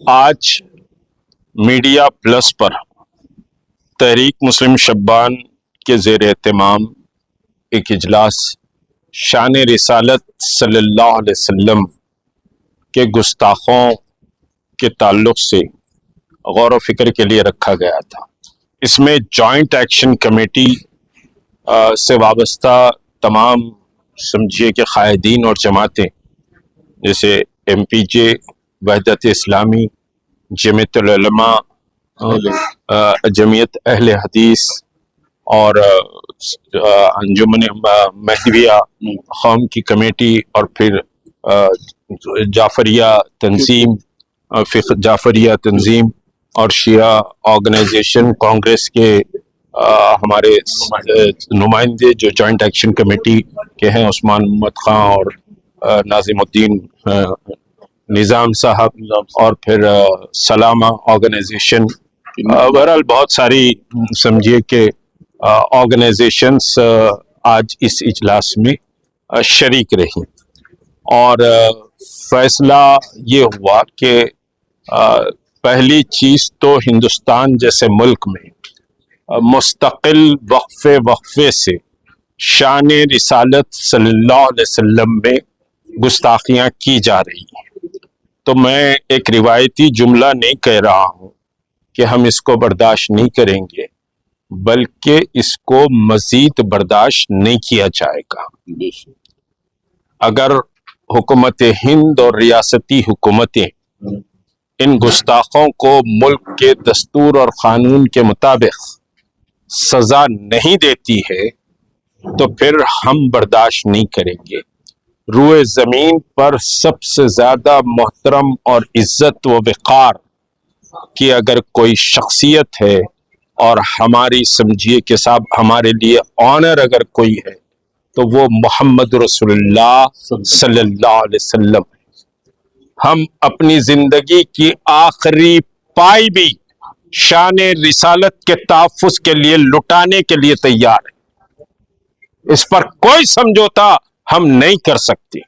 آج media plus پر تحریک مسلم شبان کے زیر اہتمام ایک اجلاس شان رسالت صلی اللہ علیہ وسلم کے گستاخوں کے تعلق سے غور و فکر کے لیے رکھا گیا تھا۔ اس میں جوائنٹ ایکشن کمیٹی سے وابستہ تمام سمجھیے کہ قائدین اور جماعتیں جیسے ایم پی جے، وحدت اسلامی، جمعیت العلماء، جمعیت اہل حدیث اور انجمن مہدویہ قوم کی کمیٹی، اور پھر جعفریہ تنظیم، فقہ جعفریہ تنظیم، اور شیعہ آرگنائزیشن کانگریس کے ہمارے نمائندے جو جوائنٹ ایکشن کمیٹی کے ہیں، عثمان محمد خان اور ناظم الدین نظام صاحب، اور پھر سلامہ آرگنائزیشن، بہرحال بہت ساری سمجھیے کہ آرگنائزیشنز آج اس اجلاس میں شریک رہی، اور فیصلہ یہ ہوا کہ پہلی چیز تو ہندوستان جیسے ملک میں مستقل وقفے سے شان رسالت صلی اللہ علیہ وسلم میں گستاخیاں کی جا رہی ہیں، تو میں ایک روایتی جملہ نہیں کہہ رہا ہوں کہ ہم اس کو برداشت نہیں کریں گے، بلکہ اس کو مزید برداشت نہیں کیا جائے گا۔ اگر حکومت ہند اور ریاستی حکومتیں ان گستاخوں کو ملک کے دستور اور قانون کے مطابق سزا نہیں دیتی ہے تو پھر ہم برداشت نہیں کریں گے۔ روئے زمین پر سب سے زیادہ محترم اور عزت و وقار کی اگر کوئی شخصیت ہے، اور ہماری سمجھیے کہ صاحب ہمارے لیے آنر اگر کوئی ہے، تو وہ محمد رسول اللہ صلی اللہ علیہ وسلم ہے۔ ہم اپنی زندگی کی آخری پائی بھی شان رسالت کے تحفظ کے لیے لٹانے کے لیے تیار ہیں۔ اس پر کوئی سمجھوتا ہم نہیں کر سکتے۔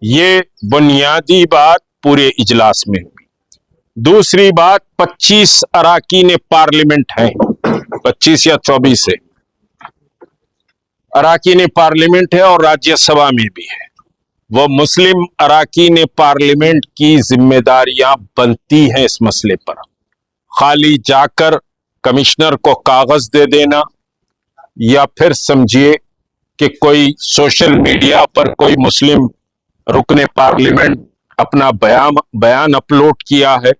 یہ بنیادی بات پورے اجلاس میں ہوئی۔ دوسری بات، 25 اراکین پارلیمنٹ ہیں، 25 یا 24 سے اراکین پارلیمنٹ ہے، اور راجیہ سبھا میں بھی ہے۔ وہ مسلم اراکین پارلیمنٹ کی ذمہ داریاں بنتی ہیں اس مسئلے پر۔ خالی جا کر کمشنر کو کاغذ دے دینا، یا پھر سمجھیے کہ کوئی سوشل میڈیا پر کوئی مسلم رکن پارلیمنٹ اپنا بیان اپلوڈ کیا ہے،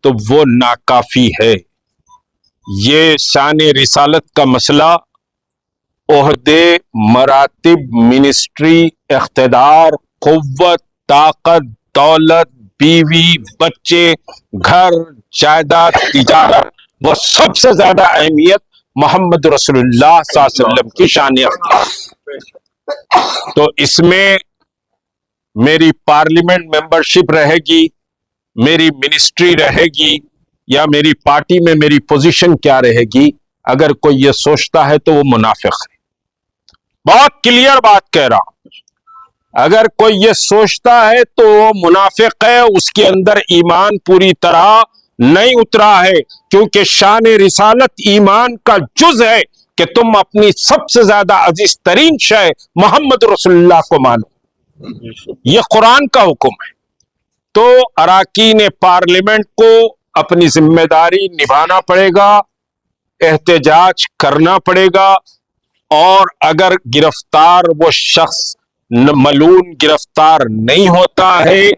تو وہ ناکافی ہے۔ یہ شان رسالت کا مسئلہ عہدے، مراتب، منسٹری، اقتدار، قوت، طاقت، دولت، بیوی، بچے، گھر، جائیداد، تجارت، وہ سب سے زیادہ اہمیت محمد رسول اللہ صلی اللہ علیہ وسلم کی شان ہے۔ تو اس میں میری پارلیمنٹ ممبرشپ رہے گی، میری منسٹری رہے گی، یا میری پارٹی میں میری پوزیشن کیا رہے گی، اگر کوئی یہ سوچتا ہے تو وہ منافق ہے۔ بہت کلیئر بات کہہ رہا ہوں، اگر کوئی یہ سوچتا ہے تو وہ منافق ہے، اس کے اندر ایمان پوری طرح نہیں اترا ہے، کیونکہ شان رسالت ایمان کا جز ہے کہ تم اپنی سب سے زیادہ عزیز ترین شے محمد رسول اللہ کو مانو۔ یہ قرآن کا حکم ہے۔ تو اراکین پارلیمنٹ کو اپنی ذمہ داری نبھانا پڑے گا، احتجاج کرنا پڑے گا، اور اگر گرفتار وہ شخص ملعون گرفتار نہیں ہوتا ہے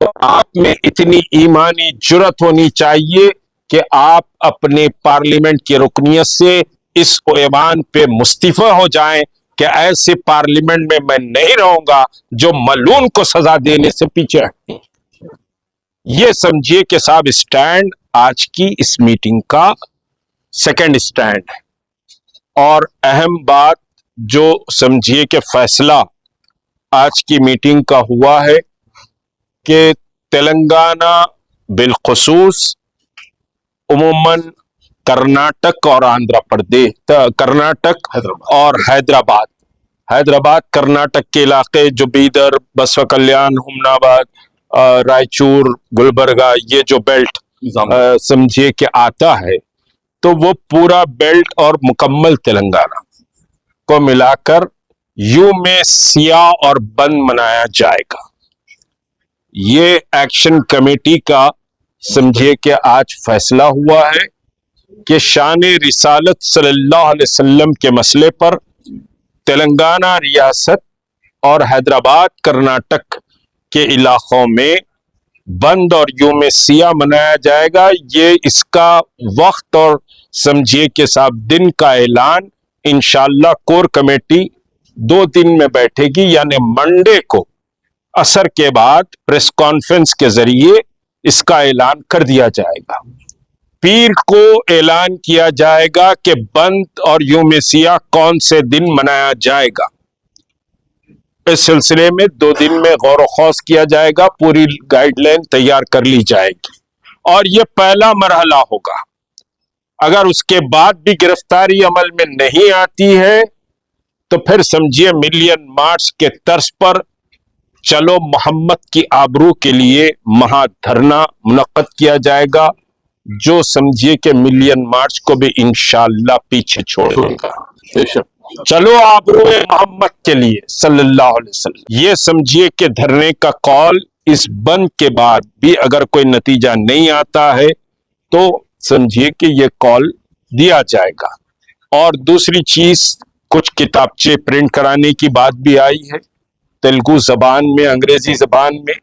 تو آپ میں اتنی ایمانی جرت ہونی چاہیے کہ آپ اپنے پارلیمنٹ کی رکنیت سے اس ایوان پہ مستعفی ہو جائیں کہ ایسے پارلیمنٹ میں میں نہیں رہوں گا جو ملعون کو سزا دینے سے پیچھے ہٹتے ہیں۔ یہ سمجھیے کہ صاحب اسٹینڈ آج کی اس میٹنگ کا سیکنڈ اسٹینڈ ہے۔ اور اہم بات جو سمجھیے کہ فیصلہ آج کی میٹنگ کا ہوا ہے کہ تلنگانہ بالخصوص، عموماً کرناٹک اور آندھرا پردیش، کرناٹک اور حیدرآباد، کرناٹک کے علاقے جو بیدر، بسوا کلیان، ہمناباد، رائچور گلبرگہ یہ جو بیلٹ سمجھیے کہ آتا ہے، تو وہ پورا بیلٹ اور مکمل تلنگانہ کو ملا کر یوم سیاہ اور بند منایا جائے گا۔ یہ ایکشن کمیٹی کا سمجھیے کہ آج فیصلہ ہوا ہے کہ شان رسالت صلی اللہ علیہ وسلم کے مسئلے پر تلنگانہ ریاست اور حیدرآباد کرناٹک کے علاقوں میں بند اور یوم سیاہ منایا جائے گا۔ یہ اس کا وقت اور سمجھیے کہ صاحب دن کا اعلان انشاءاللہ کور کمیٹی 2 دن میں بیٹھے گی، یعنی منڈے کو عصر کے بعد پریس کانفرنس کے ذریعے اس کا اعلان کر دیا جائے گا۔ پیر کو اعلان کیا جائے گا کہ بند اور یوم سیاہ کون سے دن منایا جائے گا۔ اس سلسلے میں 2 دن میں غور و خوض کیا جائے گا، پوری گائیڈ لائن تیار کر لی جائے گی، اور یہ پہلا مرحلہ ہوگا۔ اگر اس کے بعد بھی گرفتاری عمل میں نہیں آتی ہے تو پھر سمجھیے ملین مارچ کے طرز پر چلو محمد کی آبرو کے لیے مہا دھرنا منعقد کیا جائے گا، جو سمجھیے کہ ملین مارچ کو بھی انشاءاللہ پیچھے چھوڑ دے گا۔ چلو آبرو محمد کے لیے صلی اللہ علیہ وسلم، یہ سمجھیے کہ دھرنے کا قول اس بند کے بعد بھی اگر کوئی نتیجہ نہیں آتا ہے تو سمجھیے کہ یہ قول دیا جائے گا۔ اور دوسری چیز، کچھ کتابچے پرنٹ کرانے کی بات بھی آئی ہے، تیلگو زبان میں، انگریزی زبان میں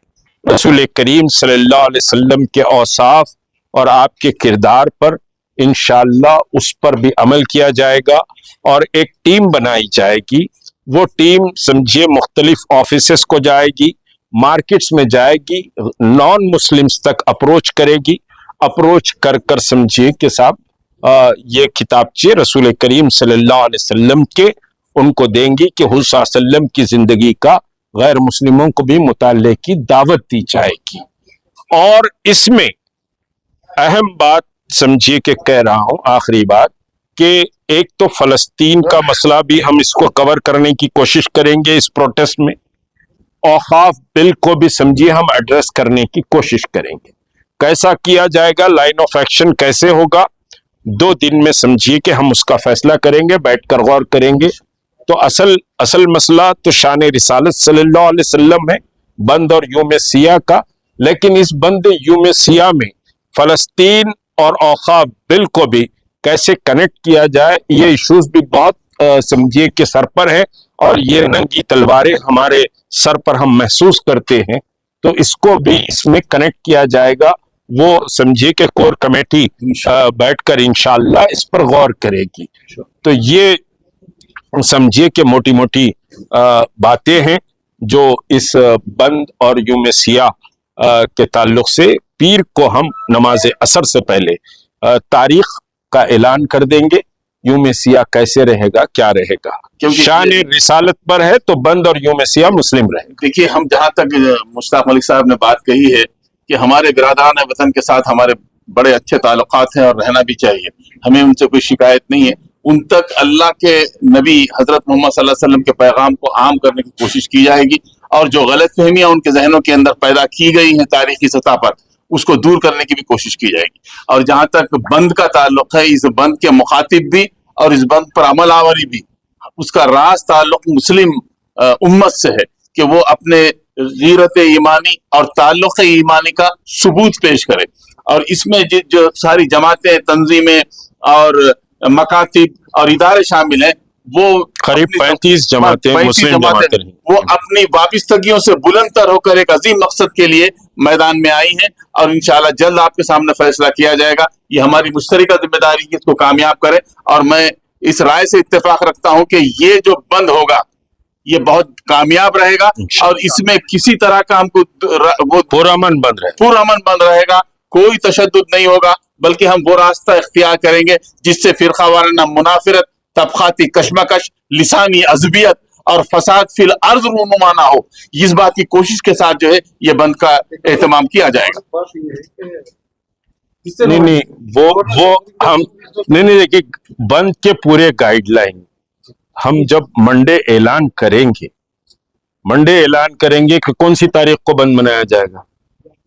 رسول کریم صلی اللہ علیہ وسلم کے اوصاف اور آپ کے کردار پر انشاءاللہ اس پر بھی عمل کیا جائے گا، اور ایک ٹیم بنائی جائے گی۔ وہ ٹیم سمجھیے مختلف آفیسز کو جائے گی، مارکیٹس میں جائے گی، نان مسلمز تک اپروچ کرے گی، اپروچ کر کر سمجھیے کہ صاحب یہ کتابچے رسول کریم صلی اللہ علیہ وسلم کے ان کو دیں گی کہ حضور صلی اللہ علیہ وسلم کی زندگی کا غیر مسلموں کو بھی مطالعے کی دعوت دی جائے گی۔ اور اس میں اہم بات سمجھیے کہ کہہ رہا ہوں، آخری بات، کہ ایک تو فلسطین کا مسئلہ بھی ہم اس کو کور کرنے کی کوشش کریں گے اس پروٹیسٹ میں، اوقاف بل کو بھی سمجھیے ہم ایڈریس کرنے کی کوشش کریں گے۔ کیسا کیا جائے گا، لائن آف ایکشن کیسے ہوگا، 2 دن میں سمجھیے کہ ہم اس کا فیصلہ کریں گے، بیٹھ کر غور کریں گے۔ تو اصل مسئلہ تو شان رسالت صلی اللہ علیہ وسلم ہے، بند اور یوم سیاہ کا، لیکن اس بند یوم سیاہ میں فلسطین اور اوقاف بل کو بھی کیسے کنیکٹ کیا جائے، یہ ایشوز بھی بہت سمجھیے کہ سر پر ہے، اور یہ ننگی تلواریں ہمارے سر پر ہم محسوس کرتے ہیں، تو اس کو بھی اس میں کنیکٹ کیا جائے گا۔ وہ سمجھیے کہ کور کمیٹی بیٹھ کر انشاءاللہ اس پر غور کرے گی۔ تو یہ سمجھیے کہ موٹی موٹی باتیں ہیں جو اس بند اور یوم سیاہ کے تعلق سے پیر کو ہم نماز عصر سے پہلے تاریخ کا اعلان کر دیں گے، یوم سیاہ کیسے رہے گا، کیا رہے گا، شان رسالت پر ہے تو بند اور یوم سیاہ مسلم رہے گا۔ دیکھیے، ہم جہاں تک مشتاق ملک صاحب نے بات کہی ہے کہ ہمارے برادران وطن کے ساتھ ہمارے بڑے اچھے تعلقات ہیں اور رہنا بھی چاہیے، ہمیں ان سے کوئی شکایت نہیں ہے، ان تک اللہ کے نبی حضرت محمد صلی اللہ علیہ وسلم کے پیغام کو عام کرنے کی کوشش کی جائے گی، اور جو غلط فہمیاں ان کے ذہنوں کے اندر پیدا کی گئی ہیں تاریخی سطح پر، اس کو دور کرنے کی بھی کوشش کی جائے گی۔ اور جہاں تک بند کا تعلق ہے، اس بند کے مخاطب بھی اور اس بند پر عمل آوری بھی، اس کا راز تعلق مسلم امت سے ہے کہ وہ اپنے غیرت ایمانی اور تعلق ایمانی کا ثبوت پیش کرے، اور اس میں جو ساری جماعتیں، تنظیمیں اور مکاتب اور ادارے شامل ہیں، وہ قریب 35 جماعتیں مسلم جماعتیں ہیں، وہ اپنی وابستگیوں سے بلند تر ہو کر ایک عظیم مقصد کے لیے میدان میں آئی ہیں، اور انشاءاللہ جلد آپ کے سامنے فیصلہ کیا جائے گا۔ یہ ہماری مشترکہ ذمہ داری ہے کہ اس کو کامیاب کرے، اور میں اس رائے سے اتفاق رکھتا ہوں کہ یہ جو بند ہوگا یہ بہت کامیاب رہے گا، اور اس میں کسی طرح کا ہم کو پرامن بند رہے گا، کوئی تشدد نہیں ہوگا، بلکہ ہم وہ راستہ اختیار کریں گے جس سے فرقہ وارانہ منافرت، طبقاتی کشمکش، لسانی عصبیت اور فساد فی الارض رونما نہ ہو۔ اس بات کی کوشش کے ساتھ جو ہے یہ بند کا اہتمام کیا جائے گا۔ نہیں دیکھیے، بند کے پورے گائیڈ لائن ہم جب منڈے اعلان کریں گے کہ کون سی تاریخ کو بند منایا جائے گا،